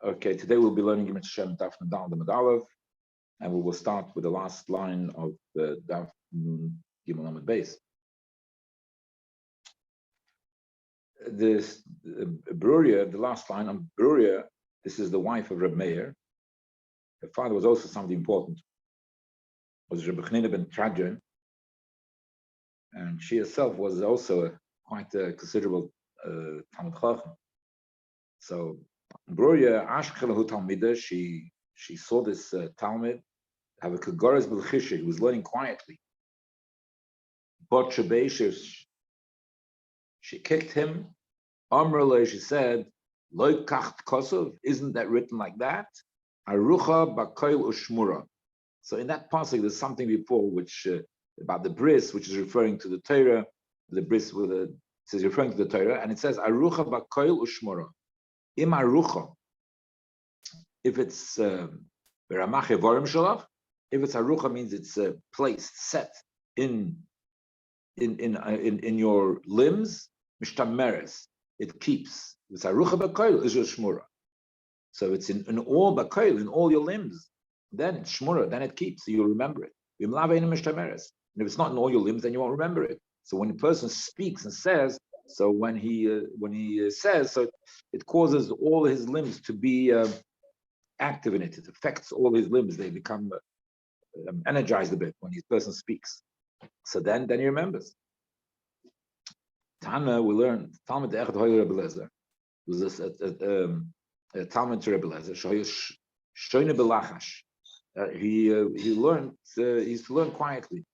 Okay, today we'll be learning Yimit Hashem Daf Nadal the Medalev, and we will start with the last line of the Daf Gimel Amud Beis. This Bruria, the last line on Bruria, this is the wife of Reb Meir. Her father was also somebody important. Was Reb Chanina ben Trajan, and she herself was also quite a considerable Talmid Chacham. So Bruria Ashkelahu Talmida, she saw this Talmud have a Kagoras Belchisha, who was learning quietly. But she kicked him. Amrele, she said, Loi kacht kosov, isn't that written like that? Arucha bakoil ushmura. So in that passage, there's something before which about the bris, which is referring to the Torah. The bris with it says referring to the Torah, and it says Arucha bakoil ushmura. Im arucha. If it's beramache vorim shalach, if it's arucha means it's placed, set in your limbs, mishtameres, it keeps. It's arucha bakoil is your shmura. So it's in all bakoil, in all your limbs. Then it's shmura, then it keeps, so you'll remember it. And if it's not in all your limbs, then you won't remember it. So when a person speaks and says, so when he says, so it causes all his limbs to be active in it. It affects all his limbs. They become energized a bit when his person speaks. So then he remembers. Tana, we learn Talmud Echad Hoyer Rebbe Lezer. Was this a Talmud to Rebbe Lezer? Shoyne belachash. He learned. He used to learn quietly.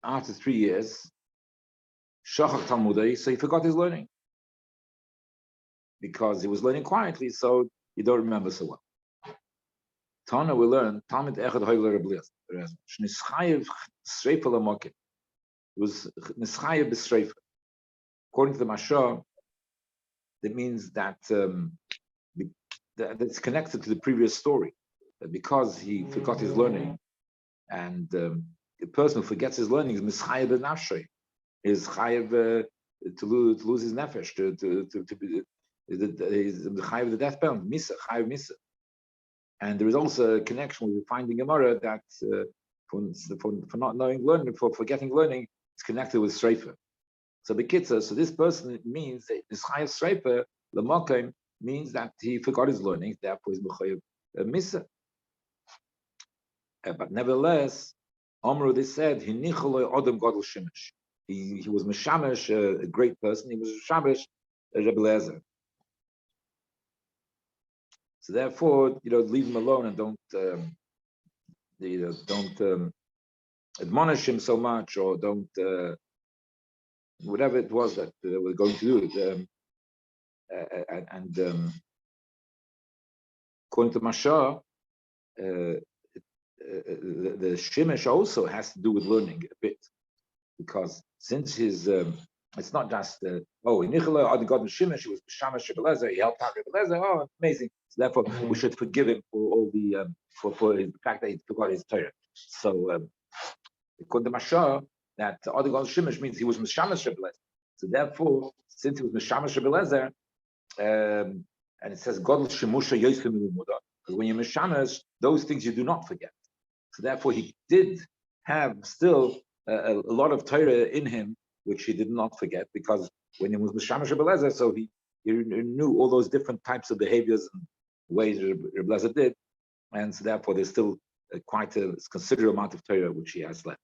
After 3 years, Shachak Talmudei, so he forgot his learning because he was learning quietly, so you don't remember so well. Tana, we learn Talmud Echad Hoyer Rebbe Lezer. Shnischayev Sreifa Lamokim. It was Nischayev B'Sreifa. According to the Mashah, that means that that's connected to the previous story. That because he forgot his learning, and the person who forgets his learning is mischayev b'nafshay, is chayev to lose his nefesh, to be the chayev the death penalty, misa chayev misa. And there is also a connection with finding Gemara that for not knowing learning, for forgetting learning, it's connected with streifa. So bekitza, so this person, it means that this chayev streifa l'makom means that he forgot his learning, therefore he's mechayev misa. But nevertheless, Amru, they said, he was Meshamash, a great person. He was Meshamash, Rebbe Lezer. So therefore, leave him alone and don't admonish him so much, or don't whatever it was that they were going to do. According to Mashah, the Shemesh also has to do with learning a bit, because since his it's not just in Nichola or the God of Shemesh, he was Shamash Rebelezer, he helped out Rebelezer. Oh, amazing! So therefore, we should forgive him for all the for the fact that he forgot his Torah. So according to Mashah, that the God of Shemesh means he was Shamash Rebelezer. So therefore, since he was Shamash Rebelezer, and it says God Shemusha Yosem Muda, because when you're Mishamash, those things you do not forget. So therefore, he did have still a lot of Torah in him, which he did not forget, because when he was Mishamash Rebbe Lezer, so he knew all those different types of behaviors and ways Rebbe Lezer did, and so therefore there's still quite a considerable amount of Torah which he has left.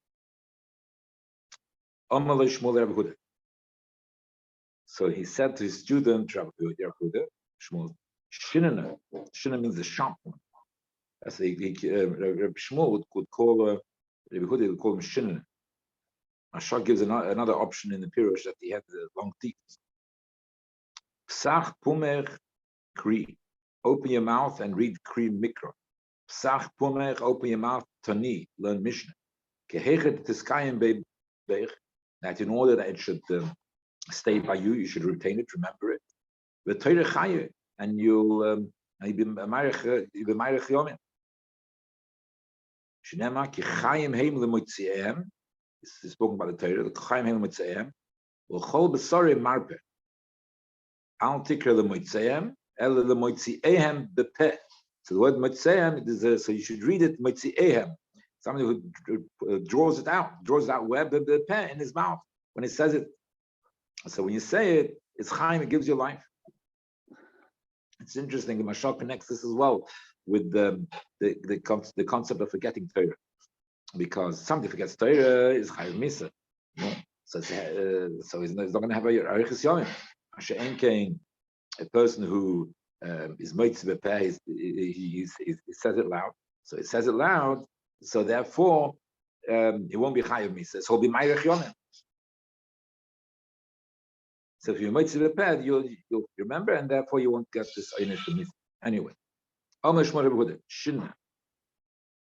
So he said to his student, Rabbi Shmuel, Shinana. Shinana means the sharp one. As Rabbi Shmuel would call Rabbi Huda, would call him Shinana. Mashah gives another option in the Pirush that he had the long teeth. Psach Pumech Kri. Open your mouth and read Kri Mikra. Psach Pumech, open your mouth, Tani, learn Mishnah. Kehechet Tiskayim Beich, that in order that it should stay by you, you should retain it, remember it. V'Torah Chaye, and you'll be Meirech Yomim. Shnema ki Chayim Heim Lemoitzihem. This is spoken by the Torah. The Chayim Heim Lemoitzihem. L'chol B'Sorim Marpeh. Al tikra lemoitzeim, el lemoitziehem bepeh. So the word moitzeim is so you should read it moitziehem. Somebody who draws it out where bepeh in his mouth when he says it. So when you say it, it's chaim. It gives you life. It's interesting. The Mashal connects this as well with the concept of forgetting Torah, because somebody forgets Torah is chayiv misa. So he's not going to have a arichas yomim. Asher ein a person who is moitzi bepeh, he says it loud. So it says it loud. So therefore, it won't be chayiv misa. So he'll be ma'irich yomim. So if you're moitzi bepeh, you'll remember, and therefore you won't get this aynish misa. Anyway, Omer Shmuel Rebbe Huda Shinna.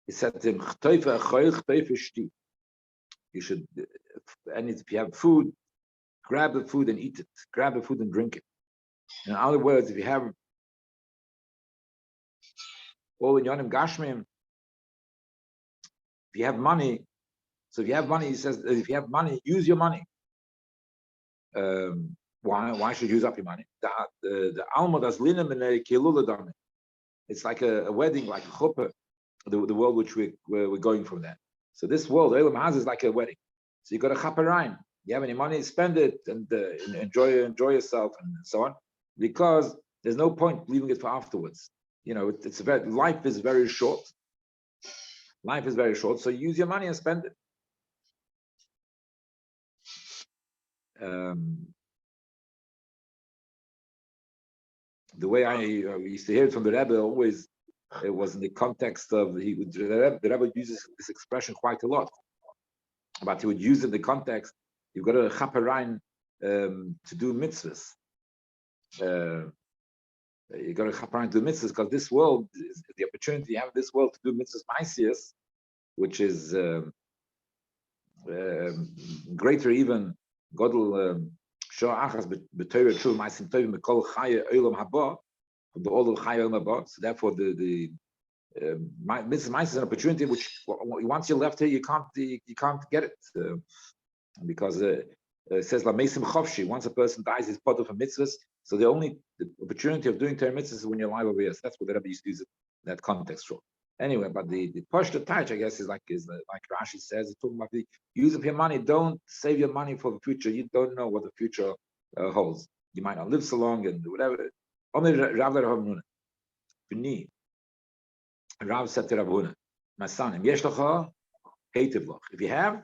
He said to him, you should, and if you have food, grab the food and eat it. Grab the food and drink it. In other words, if you have all in Yonim Gashmim, if you have money, so if you have money, he says, if you have money, use your money. Why should you use up your money? The Alma das Linem and Kilula. It's like a wedding, like a chuppah, the world which we're going from there. So this world, Elam Haz, is like a wedding. So you got a chaperine. You have any money, spend it and enjoy yourself and so on, because there's no point leaving it for afterwards. You know, life is very short. Life is very short, so use your money and spend it. The way I used to hear it from the Rabbi always, it was in the context of the Rabbi uses this expression quite a lot, but he would use it in the context, you've got a chaperein to do mitzvahs. You got a chaperein to do mitzvahs because this world is the opportunity you have in this world to do mitzvahs maisias, which is greater even godel shor achas b'torah true maisim tovim b'kol chaya olam haba, the all of chaya olam haba. So therefore, the mitzvah is an opportunity which once you're left here, you can't get it because it says la meisim chavshi. Once a person dies, he's part of a mitzvahs. So the opportunity of doing Torah mitzvahs is when you're alive over here. So that's what the Rabbi used to use it in that context for. Anyway, but the pashta touch, I guess, is like Rashi says, it's talking about the use of your money. Don't save your money for the future. You don't know what the future holds. You might not live so long and whatever. Only Rav said to Rav Huna, my son, if you have,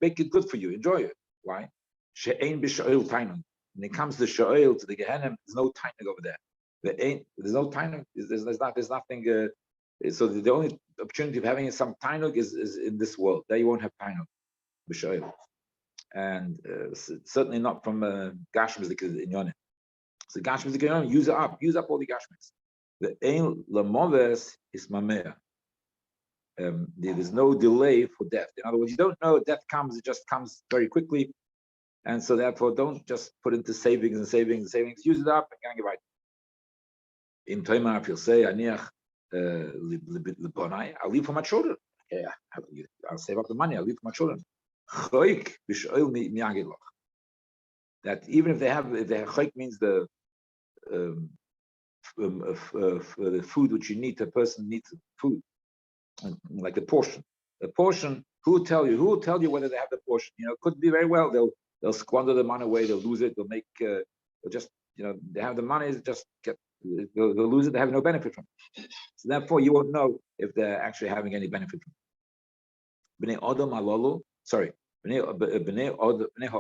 make it good for you. Enjoy it. Why? When it comes to Sha'il, to the Gehenna, there's no timing over there. There's no time. There's nothing. So the only opportunity of having some tainug is in this world. There you won't have tainug, b'shoyel, and certainly not from gashmis in yonim. So gashmis in yonim, use up all the gashmis. The ein lamoves is mamea. There's no delay for death. In other words, you don't know death comes; it just comes very quickly, and so therefore, don't just put into savings. Use it up and can't get right. In Toimar, if you'll say, I'll leave for my children. Yeah, I'll save up the money, I'll leave for my children. That even if they have choik means the food which you need, the person needs food, like the portion. The portion, who will tell you whether they have the portion? It could be very well they'll squander the money away, they'll lose it, they'll make they'll just they have the money, just get. They'll lose it. They have no benefit from it. So therefore, you won't know if they're actually having any benefit from it. Bnei Adam alolu. Sorry, Bnei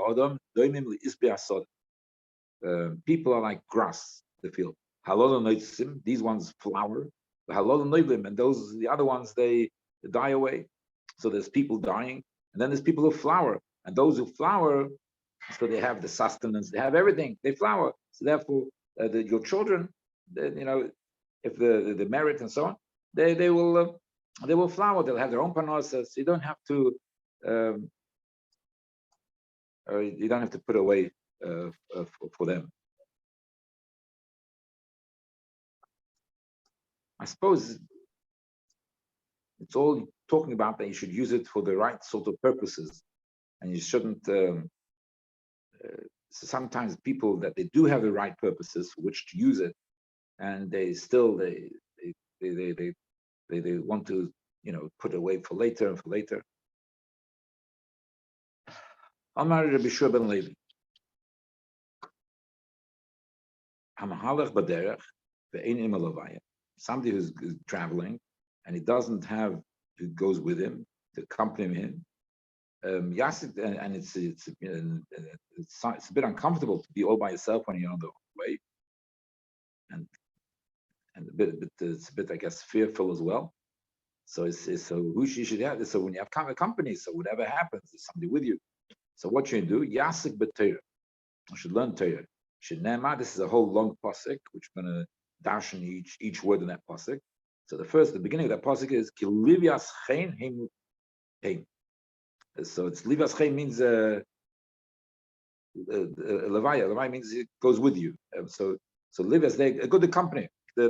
Adam doimim li'isbi asod. People are like grass. The field. Halol noitzim. These ones flower. Halol noiblim, and the other ones they die away. So there's people dying, and then there's people who flower, and those who flower, so they have the sustenance. They have everything. They flower. So therefore, your children. If the merit and so on, they will flower. They'll have their own panosas. You don't have to put away for them. I suppose it's all talking about that you should use it for the right sort of purposes, and you shouldn't So sometimes people that they do have the right purposes for which to use it, and they still they want to put away for later and for later. Amar Rabbi Shua ben Levi. Hamahalach baderech ve'ein ima levaya. Somebody who's traveling and he doesn't have who goes with him to accompany him. Yes, and it's a bit uncomfortable to be all by yourself when you're on the way, and it's a bit I guess fearful as well. So so who she should have. So when you have company, so whatever happens, there's somebody with you. So what should you do? Yasik b'Torah. You should learn Torah. Shenema. This is a whole long pasuk, which we're going to dash in each word in that pasuk. So the beginning of that pasuk is Kilivyas Chen Heim. So it's Livyas Chen means Levaya. Levaya means it goes with you. So Livyas, they a good accompany. The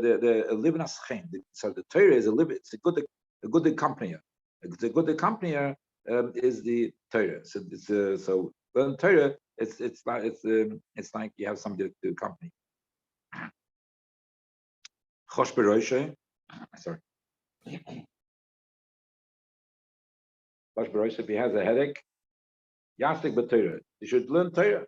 Livyas Chen. So the Torah is it's a good accompanier. It's a good accompanier is the Torah. So it's so learn Torah. It's like you have somebody to accompany. Chosh Beroishe. Sorry. Chosh Beroishe. If he has a headache, Yasik b'Torah. You should learn Torah.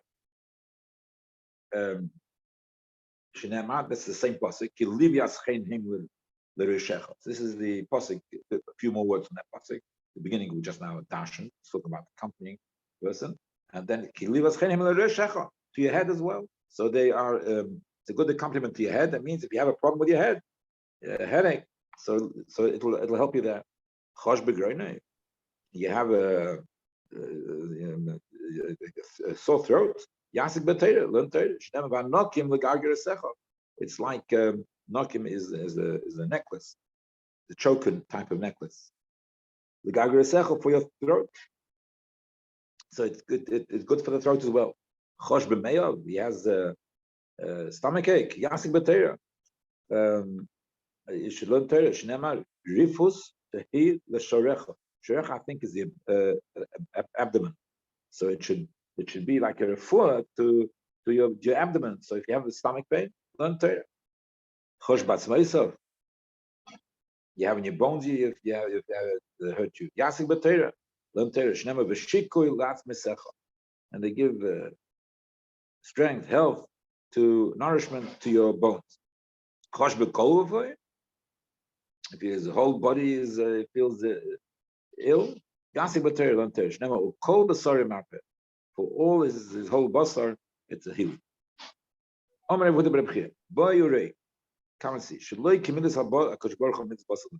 Shenema. That's the same pasuk. Ki livyas chen him l'rishecha. This is the pasuk. A few more words from that pasuk. The beginning we just now dashen. Talk about the accompanying person, and then ki livyas chen him l'rishecha to your head as well. So they are. It's a good accompaniment to your head. That means if you have a problem with your head, headache, so it'll help you there. Chosh begroine. You have a sore throat. Yasik b'Torah, learn Torah. Shnema v'anokim l'garger secha. It's like nokim is a necklace, the choker type of necklace. L'garger secha for your throat. So it's good. It's good for the throat as well. Chosh b'meyav. He has stomach ache. Yasik b'Torah. You should learn Torah. Shnema rifus tehi l'shorecha. Shorecha, I think, is the abdomen. So it should be like a refuah to your abdomen. So if you have a stomach pain, learn Torah. Chosh batzmeisav. You have in your bones, if you have it hurt you. Yasik b'Torah. Learn Torah. Shnema v'shikui latz mesecha. And they give strength, health, to nourishment to your bones. Chosh b'kol. If his whole body feels ill, Yasik b'Torah, learn Torah. Shnema ukol b'sari marpeh. For all his whole basar, it's a healing. Omer Yehuda ben Rabbi, Bo Yurei, come and see. Shloi kimidas haba HaKadosh Baruch Hu mitzvah basar.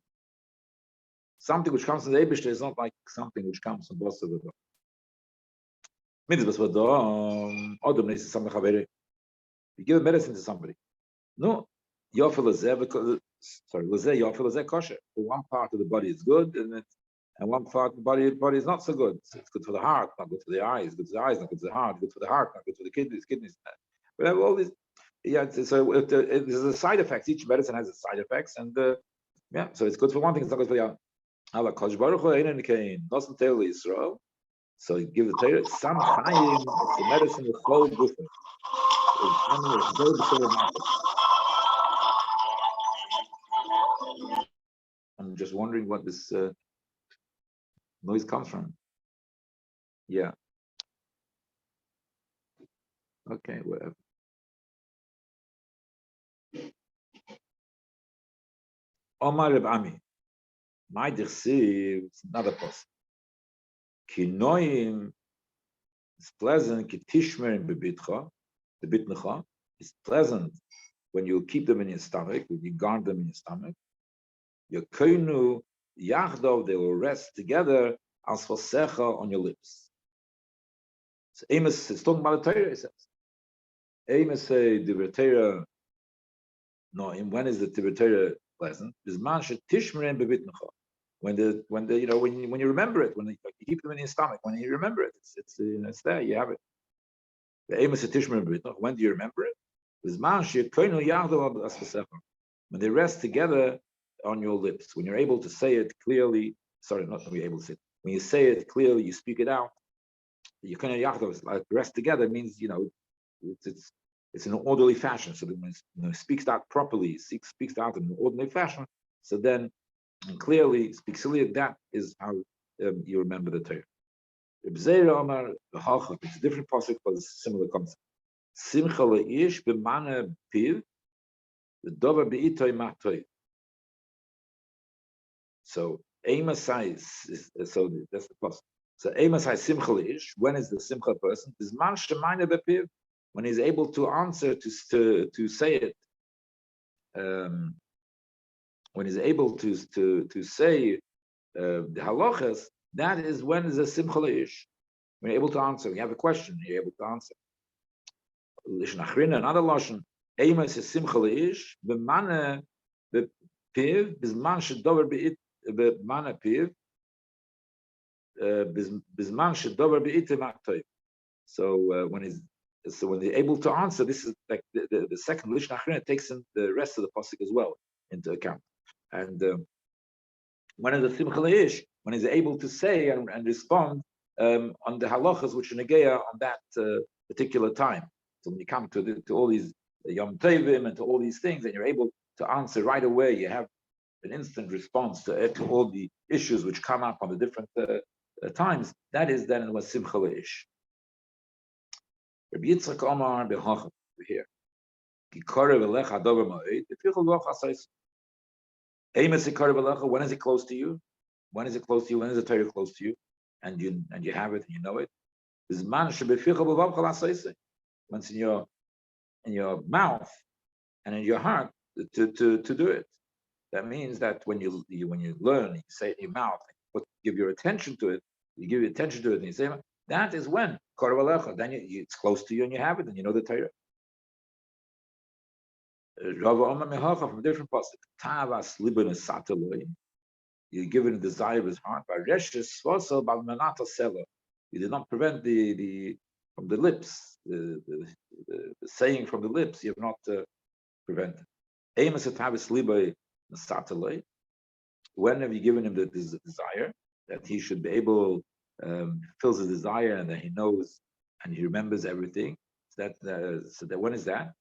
Something which comes from the Eibishter is not like something which comes from basar. Mitzvah basar, Adam needs something chaveri. You give medicine to somebody. No, Yofel lazeh, lazeh Yofel lazeh kosher. For one part of the body is good, and one part of the body is not so good. So it's good for the heart, not good for the eyes. Good for the eyes, not good for the heart. Good for the heart, not good for the kidneys. We have all these. Yeah, so there's a side effects. Each medicine has its side effects, and so it's good for one thing. It's not good for the other. Allah Kosh Baruch Hu Einen Kain doesn't tell Israel. So he gives the Torah some chayim. It's the medicine with flow gufa. I'm just wondering what this noise comes from. Yeah. Okay, whatever. Omar Reb Ami. My dirsiv, it's another post. Kinoim is pleasant, kitishmer bebitcha, the bitnecha, is pleasant when you keep them in your stomach, when you guard them in your stomach. Your koinu yachdov, they will rest together as fosecha on your lips. So Amos is talking about the Torah, he says. Amos say the Torah. No, when is the Torah pleasant? Bisman shetishmer bebitnecha. When you remember it, when you keep them in your stomach, when you remember it, it's there, you have it. The aim is a tishmer. When do you remember it? When they rest together on your lips, when you're able to say it clearly. Sorry, not when you're able to say it. When you say it clearly, you speak it out. You can like rest together means it's in an orderly fashion. So that when it speaks out properly, speaks out in an ordinary fashion. So then clearly speaks clearly. That is how you remember the Torah. It's a different pasuk, but it's a similar concept. Simcha leish b'mana piv, the dover beitoy matoy. So Amasai so that's the pasuk. So Amasai simcha leish. When is the simcha person? Is man shemayne bepiv, when he's able to answer to say it. When he's able to say the halachas, that is when is a simcha leish. When you're able to answer, you have a question, you're able to answer. Lishon achrina, another lashon. Emes is simcha leish. B'mana b'piv bizman shedover b'it b'mana piv bizman shedover b'it ma'toy. So when they're able to answer, this is like the second lishon achrina takes in the rest of the pasuk as well into account. And when is the simcha leish? When he's able to say and respond on the halachas which are negeya on that particular time. So when you come to all these Yom Tovim and to all these things, and you're able to answer right away, you have an instant response to all the issues which come up on the different times. That is then was simcha leish. Rabbi Yitzchak Omar b'Hacham here. When is it close to you? When is it close to you? When is the Torah close to you? And you have it and you know it. Once in your mouth and in your heart to do it. That means that when you learn, you say it in your mouth, give your attention to it. You give your attention to it, and you say that is when then it's close to you and you have it and you know the Torah. From different pasuk. You give it a desire of his heart. You did not prevent the from the lips, the saying from the lips. You have not prevented. When have you given him the desire that he should be able, fills his desire, and that he knows and he remembers everything? So that when is that?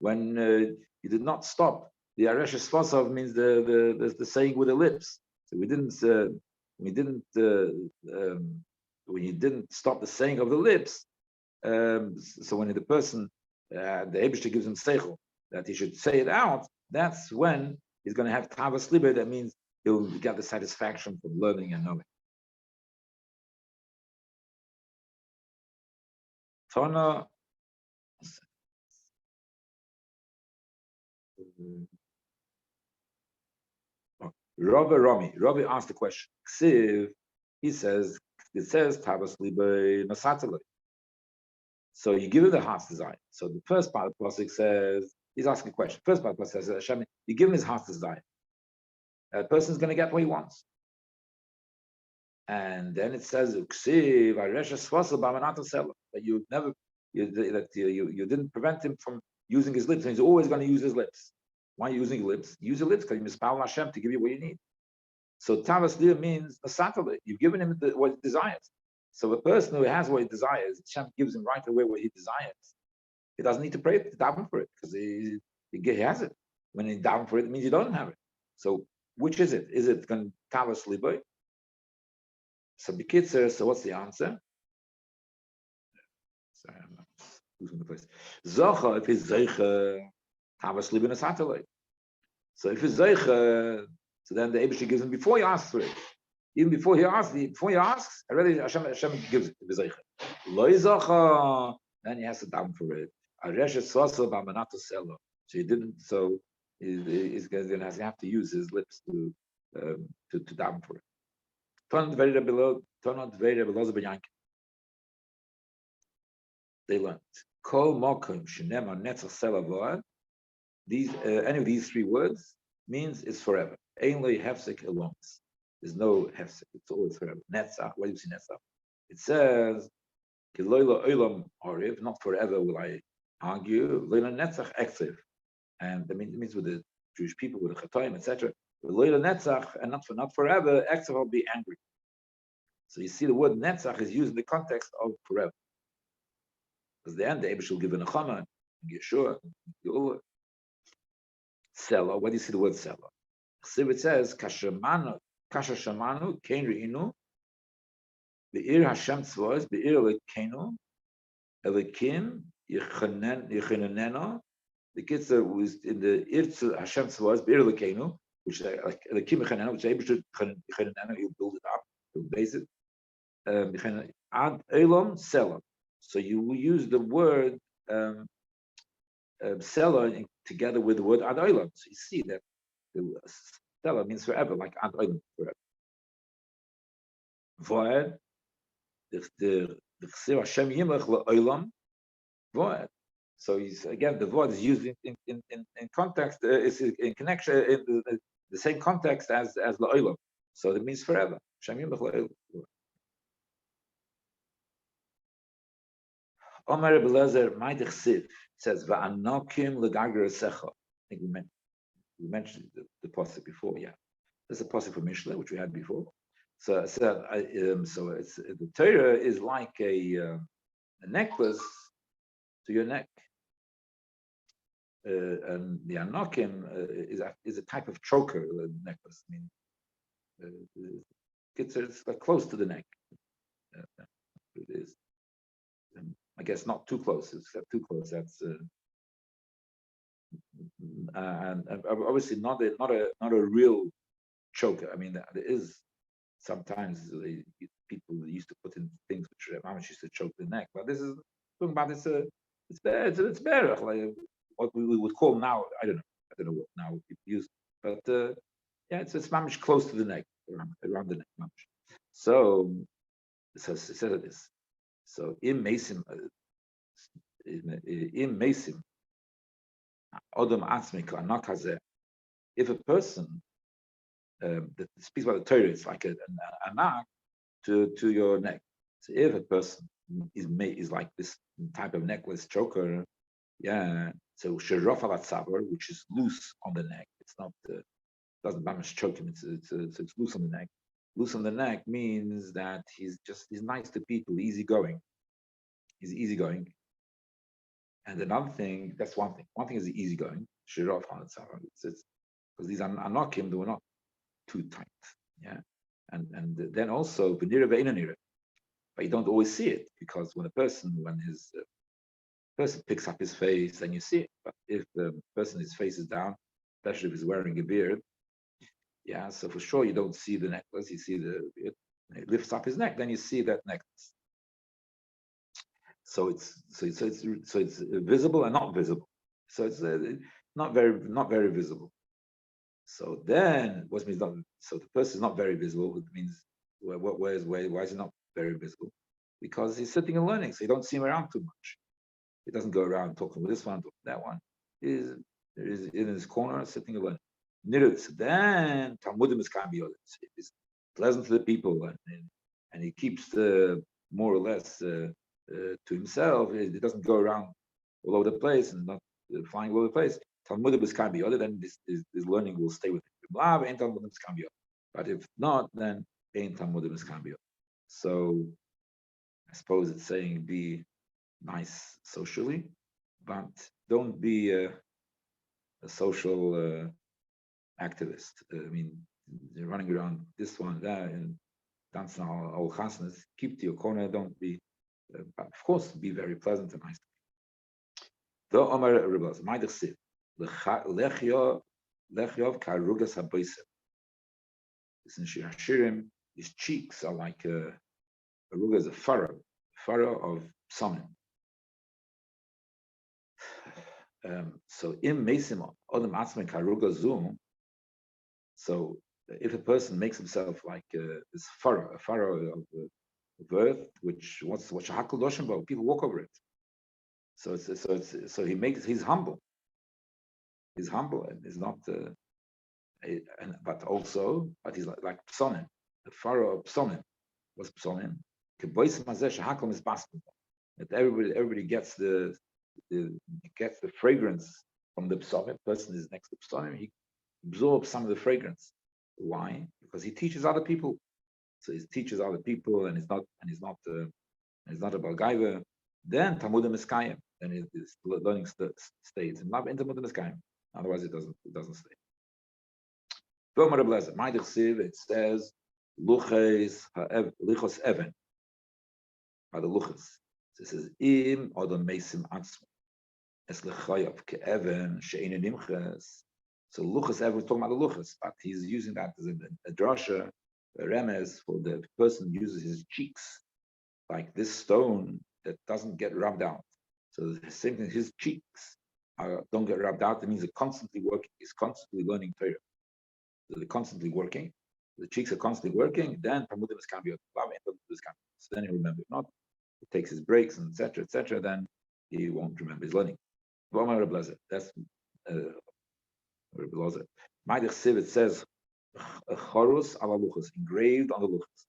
When you did not stop, the aresh svosov means the saying with the lips. So when you didn't stop the saying of the lips. So when the person, the Eibishter gives him seichel that he should say it out, that's when he's going to have tavas liber. That means he'll get the satisfaction from learning and knowing. Tana. Rabbi asked the question. Ksiv, it says Tavas Libe Nasatale. So you give him the heart's desire. So the first part of the pasuk says, he's asking a question. First part of the pasuk says, Hashem, you give him his heart's desire. That person's going to get what he wants. And then it says, Ksiv, that you didn't prevent him from using his lips, and he's always going to use his lips. Why are you using your lips? Use your lips because you mispower Hashem to give you what you need. So Tavas Lir means Nasatale. You've given him what he desires. So a person who has what he desires, Hashem gives him right away what he desires. He doesn't need to pray to daven for it because he has it. When he daven for it, it means you don't have it. So which is it? Is it going Tavas Liboy? So B'Kitzer, so what's the answer? Sorry, I'm not losing the place. Zocha, if he's Zeicha, Tavas Liboy Nasatale. So if he's Zeicha, so then the Eibishter gives him before he asks for it. Even before he asks, already Hashem gives it to the Zeicha. Lo Zocha, then he has to daven for it. So he didn't. So he's going to have to use his lips to daven for it. They learned. These any of these three words means it's forever. Ainly hefsek alone. There's no hefsek. It's always forever. Netzach. Why do you see netzach? It says, "Kiloila olam ariv." Not forever will I argue. Loila netzach ektiv. And it means with the Jewish people, with the Chatoim, etc. Loila netzach, and not forever. Ektiv will be angry. So you see, the word netzach is used in the context of forever. Because the end, the Abish will give an Achama, Yeshua, Geula. Selah. Where do you see the word Selah? It says, Kasha Shamanu, Kain Re'inu, Be'ir Hashem Tzvos, Be'ir Lekenu, Elikim, Yechaneneno. The kids that was in the Ir Hashem Tzvos, Be'ir Lekenu, which like Elikim Yechaneneno, which Abish Yechaneneno, he'll build it up, he'll base it. Ad Elam Selah. So you will use the word Selah together with the word Ad Olam. So you see that the Selah means forever, like Ad Olam, forever. Voed, the Chsir Hashem Yimach LaOlam, Voed. So he's again, the word is used in context, is in connection in the same context as LaOlam. So it means forever. Hashem Yimach LaOlam. Omar Belezer Maidich Siv says Va'anokim Legager Secha. I think we mentioned the pasuk before. Yeah, there's a pasuk from Mishnah which we had before. So it's the Torah is like a necklace to your neck, and the Anokim is a type of choker necklace. I mean, it's like close to the neck. It is. I guess not too close. Except too close. That's and obviously not a real choker. I mean, there is sometimes people used to put in things which Mamash used to choke the neck, but this is talking about it's better like what we would call now. I don't know what now people use, but yeah, it's Mamash close to the neck, around the neck, Mamash. So it says this. So in Mason, Odom Atzmika Anakazeh, if a person that speaks about the Torah, it's like a anak to your neck. So if a person is like this type of necklace choker, yeah. So Sherof al Tzavar, which is loose on the neck. It's not doesn't damage choke him. It's loose on the neck. Loose on the neck means that he's nice to people, easygoing. He's easygoing. And another thing, that's one thing. One thing is the easygoing. Sherof al Tzavar. It's because these are anokim, they were not too tight. Yeah. And then also v'nira ve'inanira. But you don't always see it because when his person picks up his face, then you see it. But if the person, his face is down, especially if he's wearing a beard, yeah, so for sure you don't see the necklace. You see it lifts up his neck, then you see that necklace. So it's visible and not visible. So it's not very visible. So then what means not? So the person is not very visible. It means why is he not very visible? Because he's sitting and learning, so you don't see him around too much. He doesn't go around talking with this one, talking with that one. He's in his corner sitting and learning. Nirutz. Then Talmudim is It's pleasant to the people, and he keeps more or less to himself. He doesn't go around all over the place and not flying all over the place. Talmudim is then this learning will stay with him. But if not, then ain't Talmudim is So I suppose it's saying be nice socially, but don't be a social activist. I mean, you're running around this one, that, and dancing all chasnas. Keep to your corner. Don't be, but of course, be very pleasant and nice. The Omar Rebels, Maidich Siv, Lechyov Karugas Haboisem. It's in Shir Hashirim. His cheeks are like a ruga is a furrow of summon. So in Mesim Odom Atzme Karuga Zoom. So if a person makes himself like this furrow, a furrow of earth, which what's Shahakal Doshenbo, people walk over it. So he's humble. He's humble and is not But he's like Psonim. The Pharaoh of Psonim was Psonim. That everybody gets the fragrance from the Psonim. The person is next to Psonim. He absorbs some of the fragrance. Why? Because he teaches other people. So he teaches other people, and he's not a Balgaiva. Then Tammuz Miskayim. Then his learning stays. And not in Tammuz Miskayim. Otherwise, it doesn't stay. It says Luches Lichos Even. By the Luches. So it says Im Odom Mesim Atzmo. Es Lechayav Ke'even She'ein Nimches. So Luches Even, we're talking about the Luches, but he's using that as a drasha, a remez for the person who uses his cheeks like this stone that doesn't get rubbed out. So the same thing, his cheeks don't get rubbed out. It means they're constantly working. He's constantly learning Torah. So they're constantly working. The cheeks are constantly working. Then Tammuz can be so then he'll remember. If not, he takes his breaks and etc. Then he won't remember his learning. That's Rabbi Lozer. Maidich Siv, it says Chorus ala Luchas, engraved on the Luchas.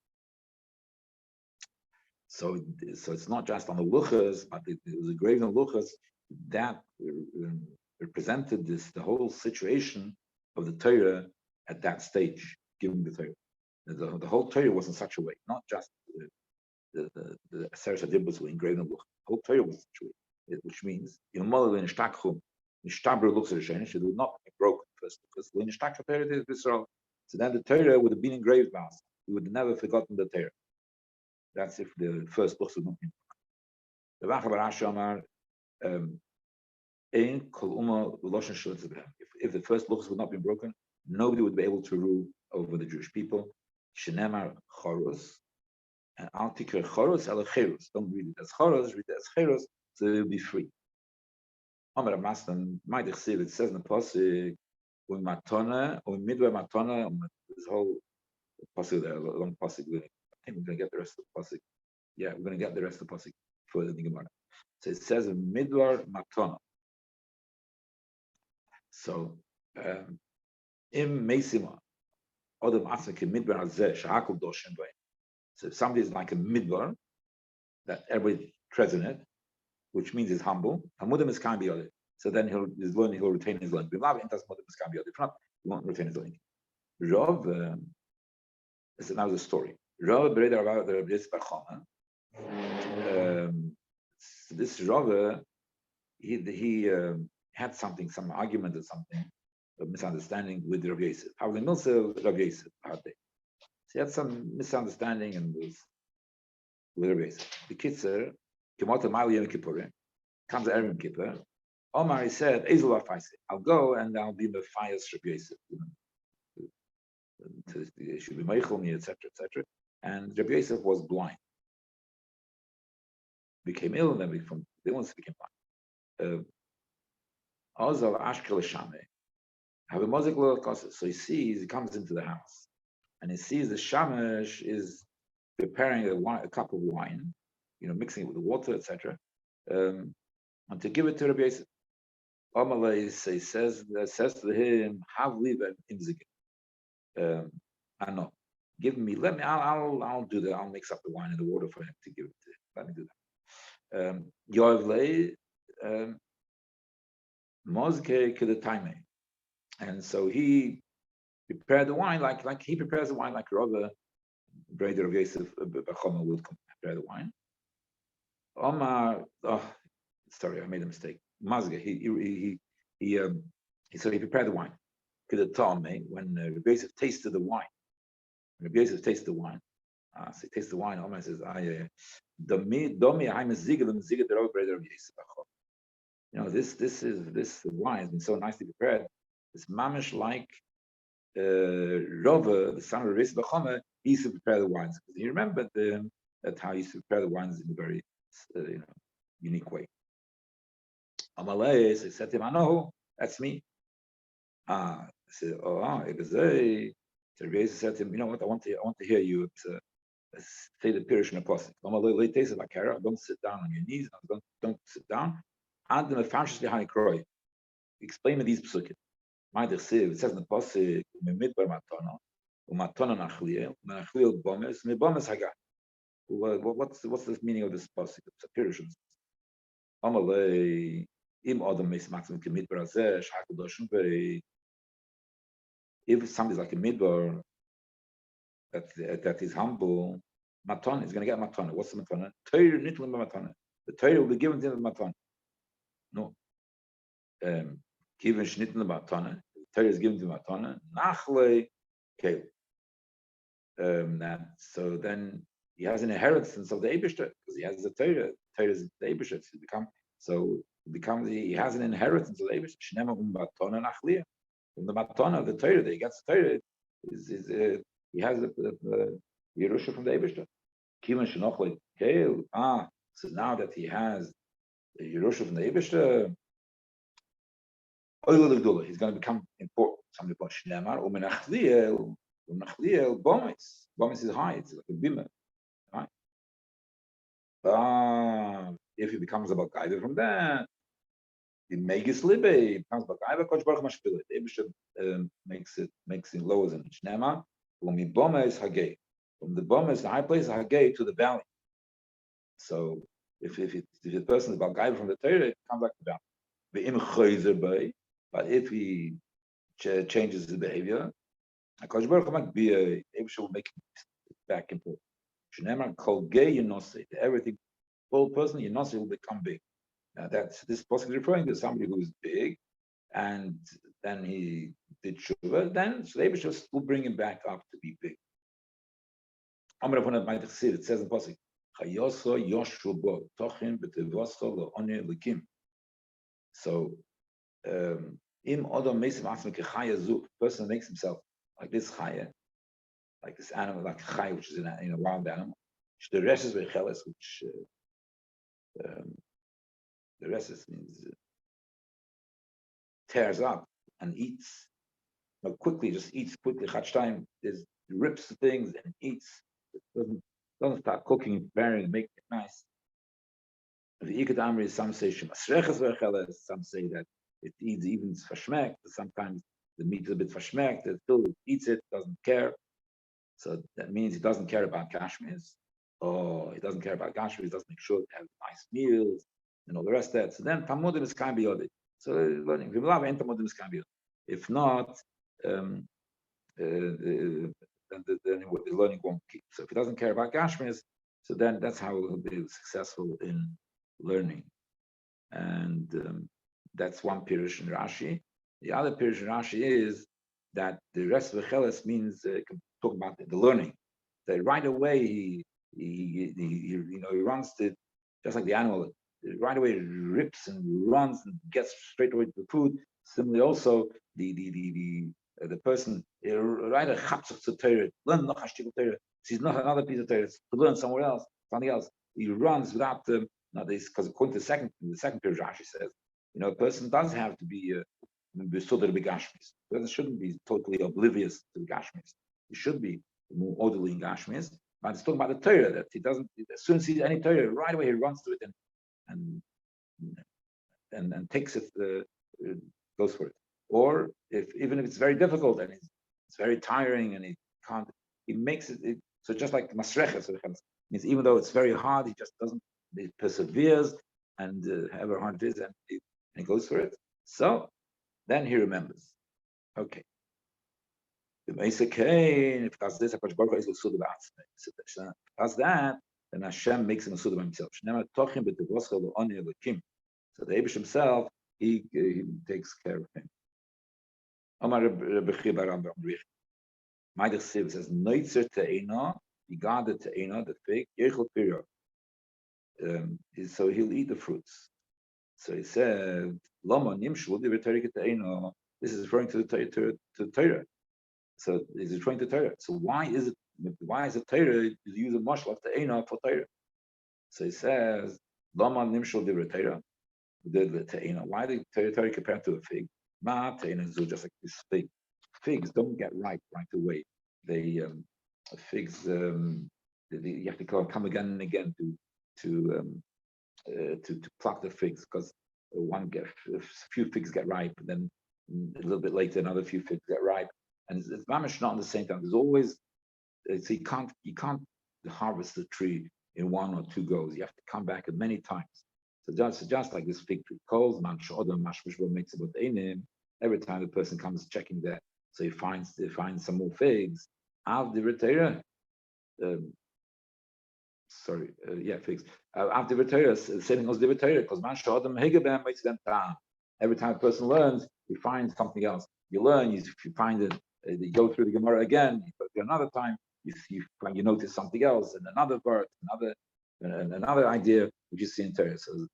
So it's not just on the Luchas, but it was engraved on the Luchas that represented the whole situation of the Torah at that stage, giving the Torah. The whole Torah was in such a way, not just the Aseret HaDibros were engraved on the Luchas. The whole Torah was in such a way, which means it would not be broken first, because so then the Torah would have been engraved on us. We would have never forgotten the Torah. That's if the first books would not be broken. If the first books would not be broken, nobody would be able to rule over the Jewish people. Shenemar Choros, and Altikar Choros ala Cheros. Don't read it as Choros, read it as Cheros, so they'll be free. Amar Mastan, Maidich Siv, it says in the pasuk, Matona, or Midway Matona, this whole pasuk there, long pasuk. I think we're going to get the rest of the pasuk. Yeah, we're going to get the rest of the pasuk further in the Gemara. So it says in Midwar Matona. So, Im Meisima, Odom Asake Midwar Azeh, Shahakul Doshen Bay. So if somebody is like a Midwar, that everybody treads in it, which means he's humble. So then he'll retain his learning. If not, he won't retain his learning. Rav, this is now the story. Rav Breder about the this Rav, he had some argument or something, a misunderstanding with Rabbi Yosef. How the Milsa Rabbi Yosef had they? So he had some misunderstanding and with Rabbi Yosef. The Kitzer, comes Eruvin Kippur. Omar, he said, I'll go and I'll be the fires Rabbi Yosef. It should be Meichel me, etc. And Rabbi Yosef was blind. Became ill, and then from the illness became blind. So he comes into the house and he sees the Shamash is preparing a cup of wine, mixing it with the water, etc. And to give it to Rabbi Yosef. Amalei says to him, "Have leave imzigin. I know. Give me. Let me. I'll do that. I'll mix up the wine and the water for him to give it to him. Let me do that." Yoavlei mozke kedatime, and so he prepared the wine like he prepares the wine like Rabbi Breder of Yosef Bachoma will prepare the wine. Omar, sorry, I made a mistake. Mazge, he prepared the wine. When Rabbi Yosef tasted the wine, so he tastes the wine. Omar says, this wine has been so nicely prepared. It's mamish like Rava, the son of Rabbi Yosef Bachoma, he used to prepare the wines because he remembered that how he used to prepare the wines in a very unique way. Amalei, so he said to him, I know, that's me. I said, so Rabbi said to him, you know what, I want to hear you say the Pirush and Apostle. Amalei tasted like Kara, don't sit down on your knees, don't sit down. And the fascist behind Kroy. Explain me these psukim. It says in the Pasuk, "Midbar matana, umatana nachliel, nachliel bomes, mibomes haga." What's the meaning of this Pasuk? It's a Pirush. Amalei im adam mismatzim kemidbar azeh shakudoshim vei. If somebody's like a midbar that is humble, matana is going to get matana. What's the matana? Torah nitlim matana. The Torah will be given to the matana. No. Given shnitlim matana. The Torah is given to matana. Nachle okay. So then he has an inheritance of the Eibishter because he has the Torah. Torah is the Eibishter. He has an inheritance of the Eibishter. Shnema matana nachliya. From the matana of the Torah that he gets the Torah he has the Yerusha from the Eibishter. Kivan shenochle keil. So now that he has the Yerusha from the Eibishter, he's going to become important. Somebody put Shnemar umenachliel bomis. Bomis is high. It's like a bima, right? If he becomes a Balkaiva from that, the Megis Libe becomes Balkaiva. Kosh Baruch Mashpila. The Eibishter makes it lower than Shnemar. Umi Boma is Hagei. From the Boma is the high place, Hagei to the valley. So if the person is Balkaiva from the Torah, it comes back to the valley. But if he changes his behavior, Kosh Baruch might be a Eibishter will make it back and forth. Shnemar Kol Gei Yinosi. Everything, whole person Yinosi will become big. Now this possibly referring to somebody who is big, and then he did tshuva. Then so the Eibishter will bring him back up to be big. It says in Pasuk, Chayoso Yoshubo Tochin B'Tevoso Lo Likim. So Im Odom Mesim Asma Kechaya Zuk. Person makes himself like this chaya, like this animal, like chaya, which is in a wild animal. The rest is vecheles, which the rest means tears up and eats. Just eats quickly. Chatztayim rips the things and eats. It doesn't start cooking and preparing and making it nice. The Ikat Amri, some say shemasreches vecheles, some say that it eats even fashmekt. Sometimes the meat is a bit fashmekt. It still eats it, doesn't care. So that means he doesn't care about gashmis. He doesn't care about gashmis. He doesn't make sure they have nice meals and all the rest of that. So then tamudim is kind of so learning tamudim is kind of if not, then the learning won't keep. So if he doesn't care about gashmis, so then that's how he'll be successful in learning. And that's one pirush in Rashi. The other pirush in Rashi is that the rest of the cheles means talk about the learning. That right away he runs to, just like the animal, right away rips and runs and gets straight away to the food. Similarly, also the person right a chatzach to Torah, learn noch hashtikul Torah. Sees not another piece of Torah to learn somewhere else, something else. He runs without now this, because according to the second period, Rashi says, a person does have to be besudar b'gashmis. A person shouldn't be totally oblivious to the gashmis. He should be more orderly in gashmis. But it's talking about the Torah that he doesn't. As soon as he sees any Torah, right away he runs to it and takes it, goes for it. Or even if it's very difficult and it's very tiring and he can't, he makes it. So just like masreches means, even though it's very hard, he just doesn't. He perseveres, and however hard it is, and he goes for it. So then he remembers. Okay. If does this, does that, then Hashem makes him a suda by himself. So the Eibush himself, he takes care of him. Maidach Siv says, Neitzer te'ena, he guarded te'ena, the fig, yechel piro. So he'll eat the fruits. So he said, Lama nimshul divrei te'ena. This is referring to the Torah. So he's referring to Torah. So why is it Torah to use a mashal of te'ena for Torah? So he says, Lama nimshul divrei Torah. The te'ena. Why the Torah compared to a fig? Ma te'ena is just like this fig. Figs don't get ripe right away. They figs you have to come again and again to pluck the figs, because a few figs get ripe, and then a little bit later, another few figs get ripe, and it's mamish not on the same time. There's always so you can't harvest the tree in 1 or 2 goes. You have to come back many times. So just like this fig tree, calls man shodom mashmishbo makes about einim. Every time the person comes checking that, so he finds some more figs. Av the retera, figs. Av the retera, saving us the retera, because man shodom higabem makes them down. Every time a person learns, he finds something else. You learn, if you find it, you go through the Gemara again, you go through another time, you notice something else, and another verse, another idea which you see in Torah. So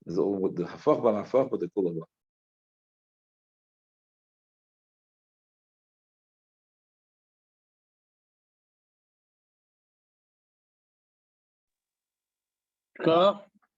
there's all with the hafach with the kulava. Klar.